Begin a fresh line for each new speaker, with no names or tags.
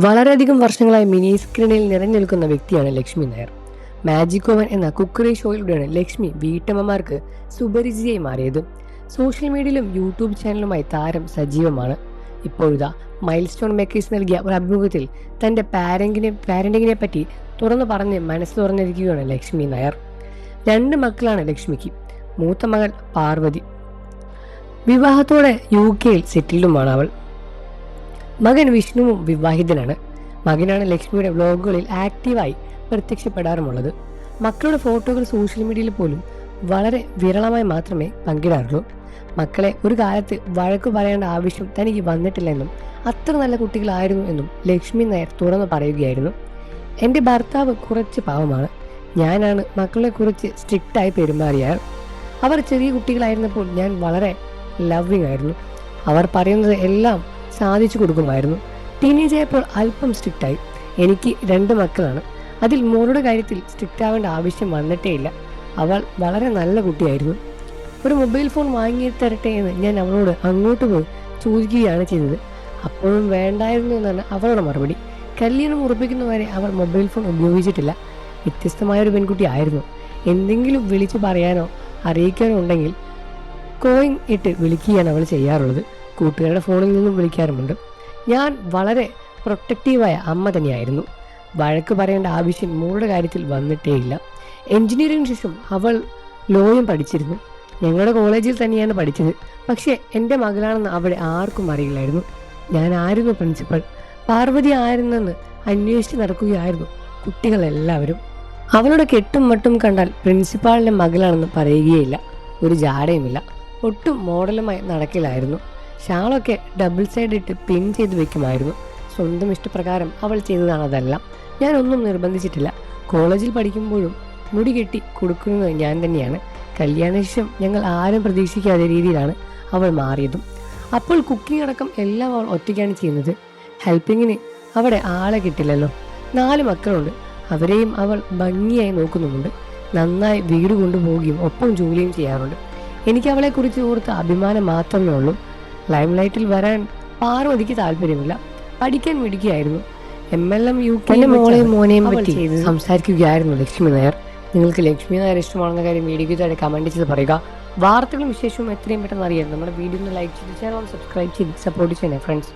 വളരെയധികം വർഷങ്ങളായി മിനി സ്ക്രീനിൽ നിറഞ്ഞു നിൽക്കുന്ന വ്യക്തിയാണ് ലക്ഷ്മി നായർ. മാജിക് ഓവൻ എന്ന കുക്കറി ഷോയിലൂടെയാണ് ലക്ഷ്മി വീട്ടമ്മമാർക്ക് സുപരിചിതയായി മാറിയത്. സോഷ്യൽ മീഡിയയിലും യൂട്യൂബ് ചാനലുമായി താരം സജീവമാണ്. ഇപ്പോഴിതാ മൈൽ സ്റ്റോൺ മേക്കേഴ്സ് നൽകിയ ഒരു അഭിമുഖത്തിൽ തന്റെ പാരന്റിങ്ങിനെ പറ്റി തുറന്നു പറഞ്ഞ് മനസ്സ് തുറന്നിരിക്കുകയാണ് ലക്ഷ്മി നായർ. 2 മക്കളാണ് ലക്ഷ്മിക്ക്. മൂത്ത മകൾ പാർവതി വിവാഹത്തോടെ UK സെറ്റിൽഡുമാണ് അവൾ. മകൻ വിഷ്ണുവും വിവാഹിതനാണ്. മകനാണ് ലക്ഷ്മിയുടെ വ്ലോഗുകളിൽ ആക്റ്റീവായി പ്രത്യക്ഷപ്പെടാറുമുള്ളത്. മക്കളുടെ ഫോട്ടോകൾ സോഷ്യൽ മീഡിയയിൽ പോലും വളരെ വിരളമായി മാത്രമേ പങ്കിടാറുള്ളൂ. മക്കളെ ഒരു കാലത്ത് വഴക്കു പറയേണ്ട ആവശ്യം തനിക്ക് വന്നിട്ടില്ലെന്നും അത്ര നല്ല കുട്ടികളായിരുന്നു എന്നും ലക്ഷ്മി നായർ തുറന്നു പറയുകയായിരുന്നു. എൻ്റെ ഭർത്താവ് കുറച്ച് പാവമാണ്. ഞാനാണ് മക്കളെ കുറിച്ച് സ്ട്രിക്റ്റായി പെരുമാറിയാൽ. അവർ ചെറിയ കുട്ടികളായിരുന്നപ്പോൾ ഞാൻ വളരെ ലവിങ് ആയിരുന്നു. അവർ പറയുന്നത് എല്ലാം സാധിച്ചു കൊടുക്കുമായിരുന്നു. ടീനേജ് ആയപ്പോൾ അല്പം സ്ട്രിക്റ്റായി. എനിക്ക് 2 മക്കളാണ്. അതിൽ മോളുടെ കാര്യത്തിൽ സ്ട്രിക്റ്റ് ആവേണ്ട ആവശ്യം വന്നിട്ടേ ഇല്ല. അവൾ വളരെ നല്ല കുട്ടിയായിരുന്നു. ഒരു മൊബൈൽ ഫോൺ വാങ്ങി തരട്ടെ എന്ന് ഞാൻ അവളോട് അങ്ങോട്ട് പോയി ചോദിക്കുകയാണ് ചെയ്തത്. അപ്പോഴും വേണ്ടായിരുന്നു എന്നാണ് അവളുടെ മറുപടി. കല്യാണം ഉറപ്പിക്കുന്നവരെ അവൾ മൊബൈൽ ഫോൺ ഉപയോഗിച്ചിട്ടില്ല. വ്യത്യസ്തമായൊരു പെൺകുട്ടി ആയിരുന്നു. എന്തെങ്കിലും വിളിച്ചു പറയാനോ അറിയിക്കാനോ ഉണ്ടെങ്കിൽ കോയിൻ ഇട്ട് വിളിക്കുകയാണ് അവൾ ചെയ്യാറുള്ളത്. കൂട്ടുകാരുടെ ഫോണിൽ നിന്നും വിളിക്കാറുമുണ്ട്. ഞാൻ വളരെ പ്രൊട്ടക്റ്റീവായ അമ്മ തന്നെയായിരുന്നു. വഴക്ക് പറയേണ്ട ആവശ്യം മോളുടെ കാര്യത്തിൽ വന്നിട്ടേയില്ല. എഞ്ചിനീയറിംഗിന് ശേഷം അവൾ ലോയും പഠിച്ചിരുന്നു. ഞങ്ങളുടെ കോളേജിൽ തന്നെയാണ് പഠിച്ചത്. പക്ഷേ എൻ്റെ മകളാണെന്ന് അവിടെ ആർക്കും അറിയില്ലായിരുന്നു. ഞാനായിരുന്നു പ്രിൻസിപ്പൽ. പാർവതി ആയിരുന്നെന്ന് അന്വേഷിച്ച് നടക്കുകയായിരുന്നു കുട്ടികളെല്ലാവരും. അവളുടെ കെട്ടും മട്ടും കണ്ടാൽ പ്രിൻസിപ്പാളിൻ്റെ മകളാണെന്ന് പറയുകയില്ല. ഒരു ജാടയുമില്ല. ഒട്ടും മോഡലുമായി നടക്കില്ലായിരുന്നു. ഷാളൊക്കെ ഡബിൾ സൈഡ് ഇട്ട് പിൻ ചെയ്ത് വെക്കുമായിരുന്നു. സ്വന്തം ഇഷ്ടപ്രകാരം അവൾ ചെയ്തതാണ് അതെല്ലാം. ഞാനൊന്നും നിർബന്ധിച്ചിട്ടില്ല. കോളേജിൽ പഠിക്കുമ്പോഴും മുടി കെട്ടി കൊടുക്കുന്നത് ഞാൻ തന്നെയാണ്. കല്യാണശേഷം ഞങ്ങൾ ആരും പ്രതീക്ഷിക്കാത്ത രീതിയിലാണ് അവൾ മാറിയതും. അപ്പോൾ കുക്കിംഗ് അടക്കം എല്ലാം അവൾ ഒറ്റയ്ക്കാണ് ചെയ്യുന്നത്. ഹെൽപ്പിങ്ങിന് അവിടെ ആളെ കിട്ടില്ലല്ലോ. 4 മക്കളുണ്ട്. അവരെയും അവൾ ഭംഗിയായി നോക്കുന്നുമുണ്ട്. നന്നായി വീട് കൊണ്ടുപോവുകയും ഒപ്പം ജോലിയും ചെയ്യാറുണ്ട്. എനിക്ക് അവളെക്കുറിച്ച് ഓർത്ത് അഭിമാനം മാത്രമേ ഉള്ളൂ. ലൈം ലൈറ്റിൽ വരാൻ പാർവതിക്ക് താല്പര്യമില്ല. പഠിക്കാൻ മിടുക്കിയായിരുന്നു. MLM UK മോളെയും മോനെയും പറ്റി സംസാരിക്കുകയായിരുന്നു ലക്ഷ്മി നായർ. നിങ്ങൾക്ക് ലക്ഷ്മി നായർ ഇഷ്ടമാണെന്ന കാര്യം വീഡിയോയ്ക്ക് താഴെ കമന്റ് ചെയ്ത് പറയുക. വാർത്തകളും വിശേഷവും എത്രയും പെട്ടെന്ന് അറിയാൻ നമ്മുടെ വീഡിയോ ഒന്ന് ലൈക്ക് ചെയ്ത് ചാനൽ സബ്സ്ക്രൈബ് ചെയ്ത് സപ്പോർട്ട് ചെയ്യണേ ഫ്രണ്ട്സ്.